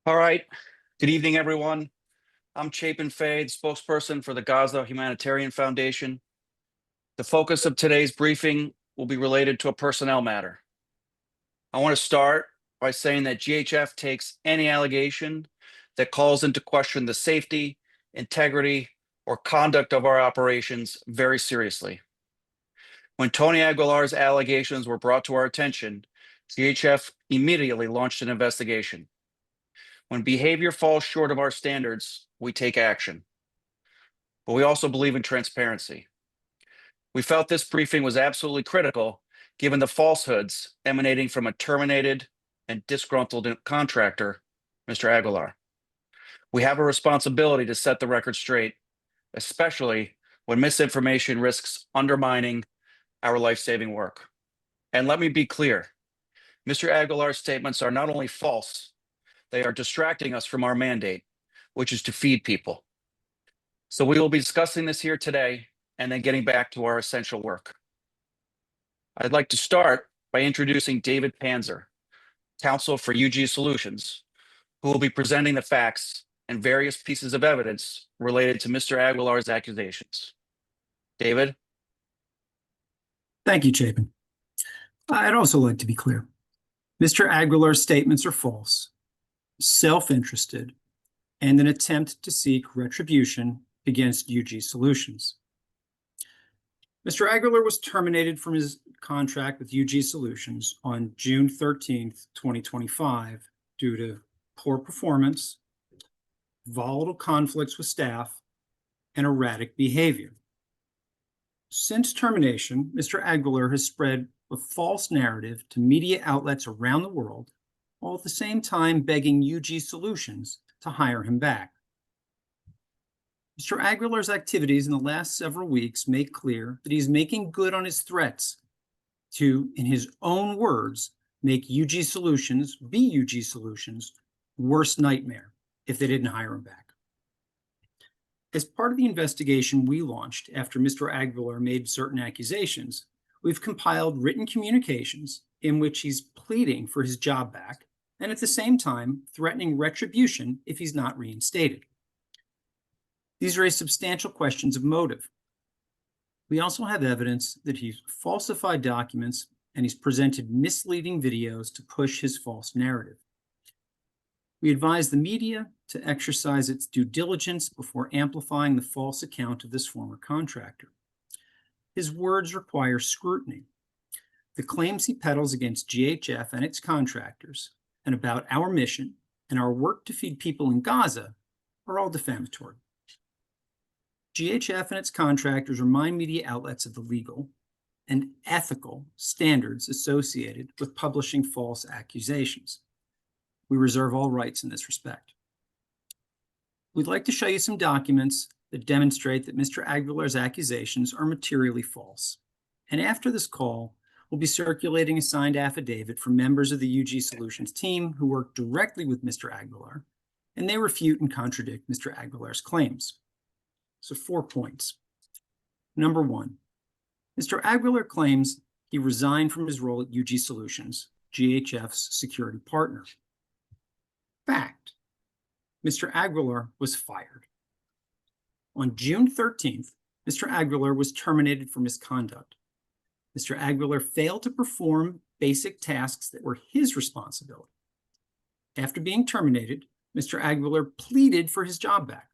All right. Good evening, everyone. I'm Chapin Fade, spokesperson for the Gaza Humanitarian Foundation. The focus of today's briefing will be related to a personnel matter. I want to start by saying that GHF takes any allegation that calls into question the safety, integrity, or conduct of our operations very seriously. When Tony Aguilar's allegations were brought to our attention, GHF immediately launched an investigation. When behavior falls short of our standards, we take action. But we also believe in transparency. We felt this briefing was absolutely critical given the falsehoods emanating from a terminated and disgruntled contractor, Mr. Aguilar. We have a responsibility to set the record straight, especially when misinformation risks undermining our life-saving work. And let me be clear, Mr. Aguilar's statements are not only false, they are distracting us from our mandate, which is to feed people. So we will be discussing this here today and then getting back to our essential work. I'd like to start by introducing David Panzer, counsel for UG Solutions, who will be presenting the facts and various pieces of evidence related to Mr. Aguilar's accusations. David? Thank you, Chapin. I'd also like to be clear. Mr. Aguilar's statements are false, self-interested, and an attempt to seek retribution against UG Solutions. Mr. Aguilar was terminated from his contract with UG Solutions on June 13th, 2025, due to poor performance, volatile conflicts with staff, and erratic behavior. Since termination, Mr. Aguilar has spread a false narrative to media outlets around the world, while at the same time begging UG Solutions to hire him back. Mr. Aguilar's activities in the last several weeks make clear that he's making good on his threats to, in his own words, make UG Solutions, be UG Solutions' worst nightmare if they didn't hire him back. As part of the investigation we launched after Mr. Aguilar made certain accusations, we've compiled written communications in which he's pleading for his job back and at the same time threatening retribution if he's not reinstated. These raise substantial questions of motive. We also have evidence that he's falsified documents and he's presented misleading videos to push his false narrative. We advise the media to exercise its due diligence before amplifying the false account of this former contractor. His words require scrutiny. The claims he peddles against GHF and its contractors and about our mission and our work to feed people in Gaza are all defamatory. GHF and its contractors remind media outlets of the legal and ethical standards associated with publishing false accusations. We reserve all rights in this respect. We'd like to show you some documents that demonstrate that Mr. Aguilar's accusations are materially false. And after this call, we'll be circulating a signed affidavit from members of the UG Solutions team who work directly with Mr. Aguilar, and they refute and contradict Mr. Aguilar's claims. So 4 points. Number 1, Mr. Aguilar claims he resigned from his role at UG Solutions, GHF's security partner. Fact, Mr. Aguilar was fired. On June 13th, Mr. Aguilar was terminated for misconduct. Mr. Aguilar failed to perform basic tasks that were his responsibility. After being terminated, Mr. Aguilar pleaded for his job back.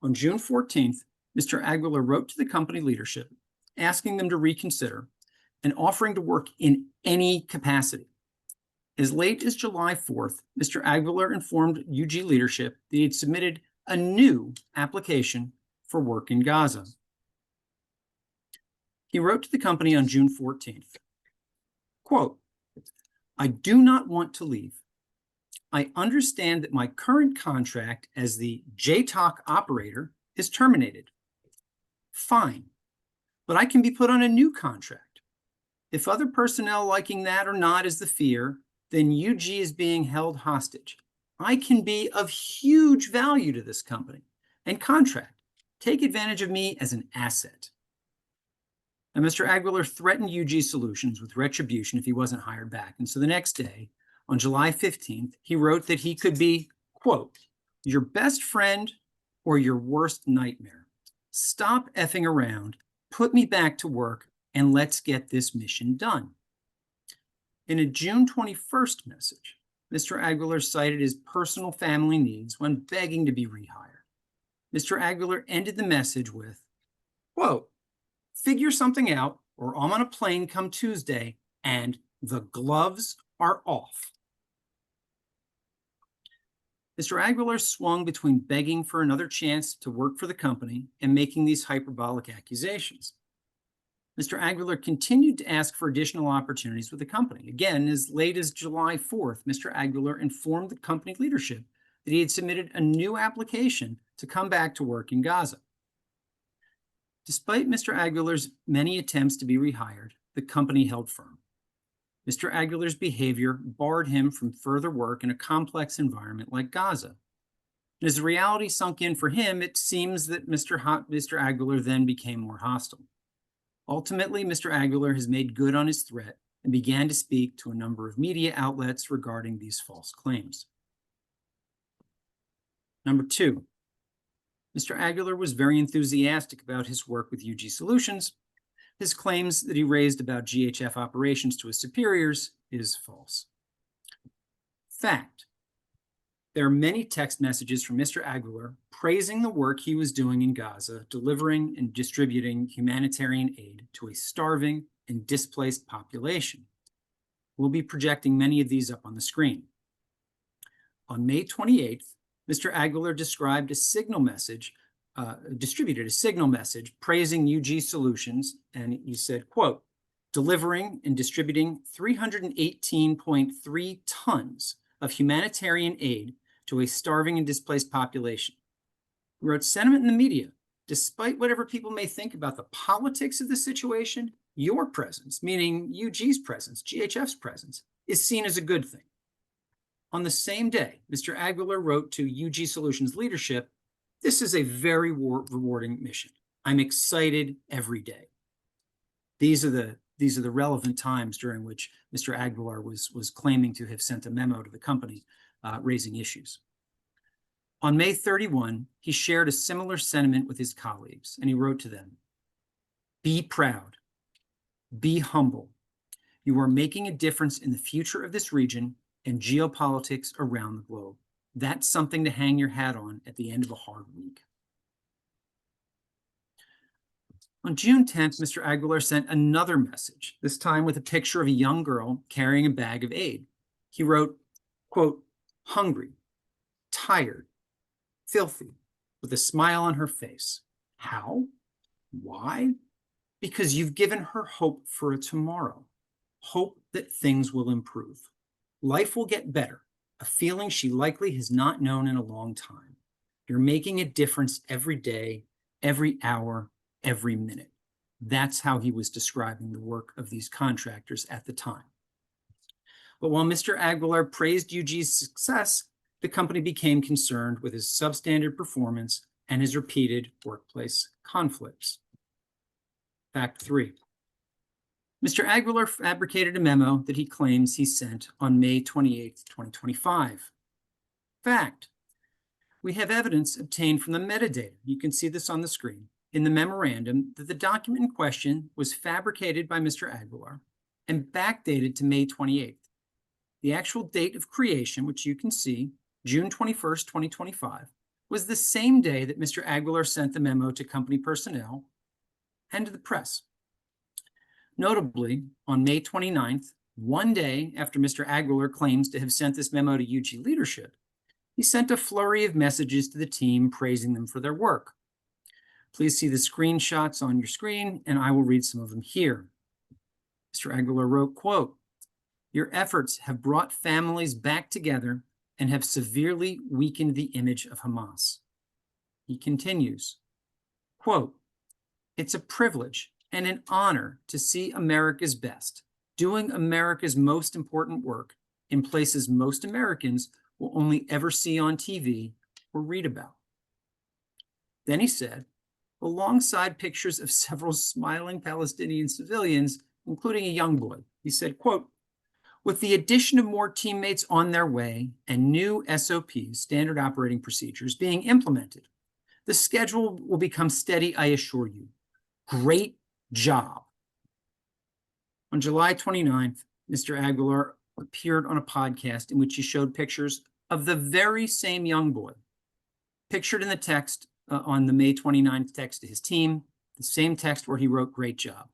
On June 14th, Mr. Aguilar wrote to the company leadership, asking them to reconsider and offering to work in any capacity. As late as July 4th, Mr. Aguilar informed UG leadership that he had submitted a new application for work in Gaza. He wrote to the company on June 14th, quote, "I do not want to leave. I understand that my current contract as the JTOC operator is terminated. Fine, but I can be put on a new contract. If other personnel liking that or not is the fear, then UG is being held hostage. I can be of huge value to this company and contract. Take advantage of me as an asset." Now, Mr. Aguilar threatened UG Solutions with retribution if he wasn't hired back. And so the next day, On July 15th, he wrote that he could be, quote, your best friend or your worst nightmare. Stop effing around, put me back to work, and let's get this mission done. In a June 21st message, Mr. Aguilar cited his personal family needs when begging to be rehired. Mr. Aguilar ended the message with, quote, figure something out or I'm on a plane come Tuesday and the gloves are off. Mr. Aguilar swung between begging for another chance to work for the company and making these hyperbolic accusations. Mr. Aguilar continued to ask for additional opportunities with the company. Again, as late as July 4th, Mr. Aguilar informed the company leadership that he had submitted a new application to come back to work in Gaza. Despite Mr. Aguilar's many attempts to be rehired, the company held firm. Mr. Aguilar's behavior barred him from further work in a complex environment like Gaza. And as the reality sunk in for him, it seems that Mr. Aguilar then became more hostile. Ultimately, Mr. Aguilar has made good on his threat and began to speak to a number of media outlets regarding these false claims. Number two, Mr. Aguilar was very enthusiastic about his work with UG Solutions. His claims that he raised about GHF operations to his superiors is false. Fact, there are many text messages from Mr. Aguilar praising the work he was doing in Gaza, delivering and distributing humanitarian aid to a starving and displaced population. We'll be projecting many of these up on the screen. On May 28th, Mr. Aguilar distributed a signal message praising UG Solutions, and he said, quote, delivering and distributing 318.3 tons of humanitarian aid to a starving and displaced population. He wrote, sentiment in the media, despite whatever people may think about the politics of the situation, your presence, meaning UG's presence, GHF's presence, is seen as a good thing. On the same day, Mr. Aguilar wrote to UG Solutions leadership, this is a very rewarding mission. I'm excited every day. These are the relevant times during which Mr. Aguilar was claiming to have sent a memo to the company raising issues. On May 31, he shared a similar sentiment with his colleagues, and he wrote to them, be proud, be humble. You are making a difference in the future of this region and geopolitics around the globe. That's something to hang your hat on at the end of a hard week. On June 10th, Mr. Aguilar sent another message, this time with a picture of a young girl carrying a bag of aid. He wrote, quote, hungry, tired, filthy, with a smile on her face. How? Why? Because you've given her hope for a tomorrow, hope that things will improve. Life will get better, a feeling she likely has not known in a long time. You're making a difference every day, every hour, every minute. That's how he was describing the work of these contractors at the time. But while Mr. Aguilar praised UG's success, the company became concerned with his substandard performance and his repeated workplace conflicts. Fact 3. Mr. Aguilar fabricated a memo that he claims he sent on May 28, 2025. Fact. We have evidence obtained from the metadata, you can see this on the screen, in the memorandum that the document in question was fabricated by Mr. Aguilar and backdated to May 28th. The actual date of creation, which you can see, June 21st, 2025, was the same day that Mr. Aguilar sent the memo to company personnel and to the press. Notably, on May 29th, one day after Mr. Aguilar claims to have sent this memo to UG leadership, he sent a flurry of messages to the team praising them for their work. Please see the screenshots on your screen, and I will read some of them here. Mr. Aguilar wrote, quote, your efforts have brought families back together and have severely weakened the image of Hamas. He continues, quote, it's a privilege and an honor to see America's best, doing America's most important work in places most Americans will only ever see on TV or read about. Then he said, alongside pictures of several smiling Palestinian civilians, including a young boy, he said, quote, With the addition of more teammates on their way and new SOPs, standard operating procedures, being implemented, the schedule will become steady, I assure you. Great job. On July 29th, Mr. Aguilar appeared on a podcast in which he showed pictures of the very same young boy, pictured in the text on the May 29th text to his team, the same text where he wrote, "Great job."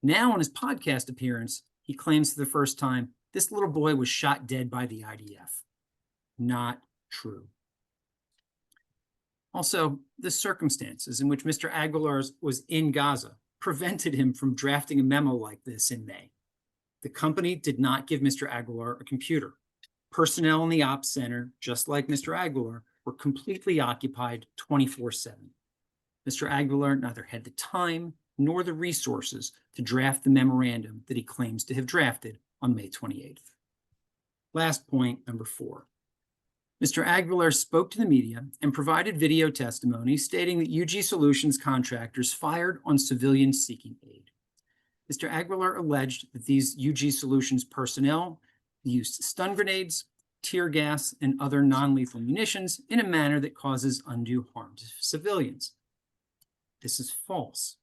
Now on his podcast appearance, he claims for the first time, this little boy was shot dead by the IDF. Not true. Also, the circumstances in which Mr. Aguilar was in Gaza prevented him from drafting a memo like this in May. The company did not give Mr. Aguilar a computer. Personnel in the ops center, just like Mr. Aguilar, were completely occupied 24/7. Mr. Aguilar neither had the time nor the resources to draft the memorandum that he claims to have drafted on May 28th. Last point, number 4. Mr. Aguilar spoke to the media and provided video testimony stating that UG Solutions contractors fired on civilians seeking aid. Mr. Aguilar alleged that these UG Solutions personnel used stun grenades, tear gas, and other non-lethal munitions in a manner that causes undue harm to civilians. This is false.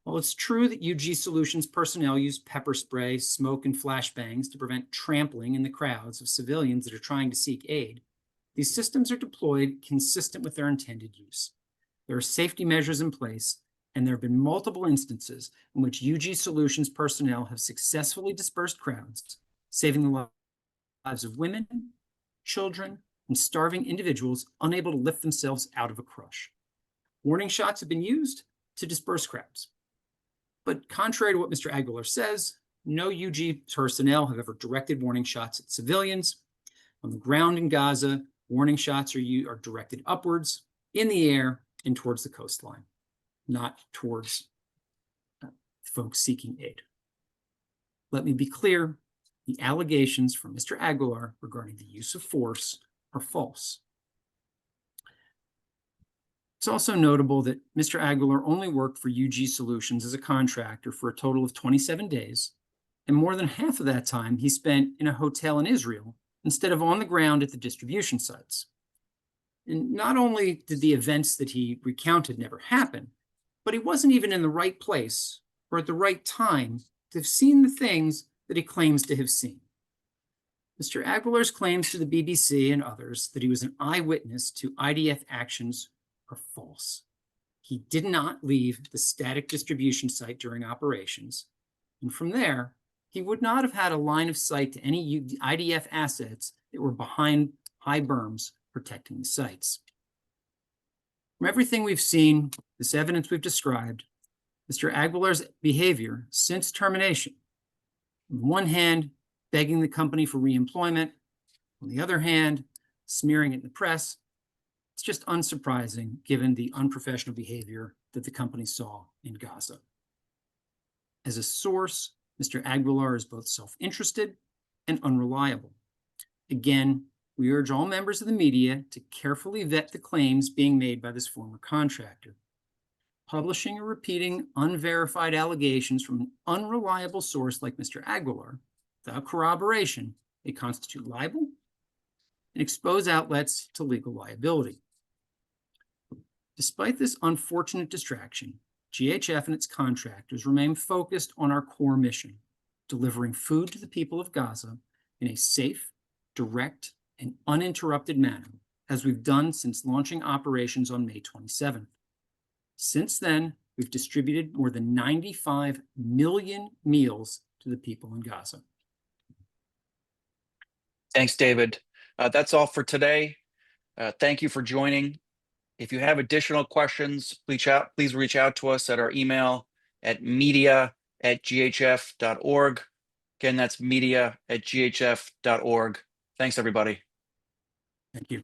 While it's true that UG Solutions personnel use pepper spray, smoke, and flashbangs to prevent trampling in the crowds of civilians that are trying to seek aid, these systems are deployed consistent with their intended use. There are safety measures in place, and there have been multiple instances in which UG Solutions personnel have successfully dispersed crowds, saving the lives of women, children, and starving individuals unable to lift themselves out of a crush. Warning shots have been used to disperse crowds. But contrary to what Mr. Aguilar says, no UG personnel have ever directed warning shots at civilians. On the ground in Gaza, warning shots are directed upwards, in the air, and towards the coastline, not towards folks seeking aid. Let me be clear, the allegations from Mr. Aguilar regarding the use of force are false. It's also notable that Mr. Aguilar only worked for UG Solutions as a contractor for a total of 27 days, and more than half of that time he spent in a hotel in Israel instead of on the ground at the distribution sites. And not only did the events that he recounted never happen, but he wasn't even in the right place or at the right time to have seen the things that he claims to have seen. Mr. Aguilar's claims to the BBC and others that he was an eyewitness to IDF actions are false. He did not leave the static distribution site during operations, and from there, he would not have had a line of sight to any IDF assets that were behind high berms protecting the sites. From everything we've seen, this evidence we've described, Mr. Aguilar's behavior since termination, on the one hand, begging the company for reemployment, on the other hand, smearing it in the press, it's just unsurprising given the unprofessional behavior that the company saw in Gaza. As a source, Mr. Aguilar is both self-interested and unreliable. Again, we urge all members of the media to carefully vet the claims being made by this former contractor. Publishing or repeating unverified allegations from an unreliable source like Mr. Aguilar without corroboration may constitute libel and expose outlets to legal liability. Despite this unfortunate distraction, GHF and its contractors remain focused on our core mission, delivering food to the people of Gaza in a safe, direct, and uninterrupted manner, as we've done since launching operations on May 27th. Since then, we've distributed more than 95 million meals to the people in Gaza. Thanks, David. That's all for today. Thank you for joining. If you have additional questions, please reach out to us at our email at media@ghf.org. Again, that's media@ghf.org. Thanks, everybody. Thank you.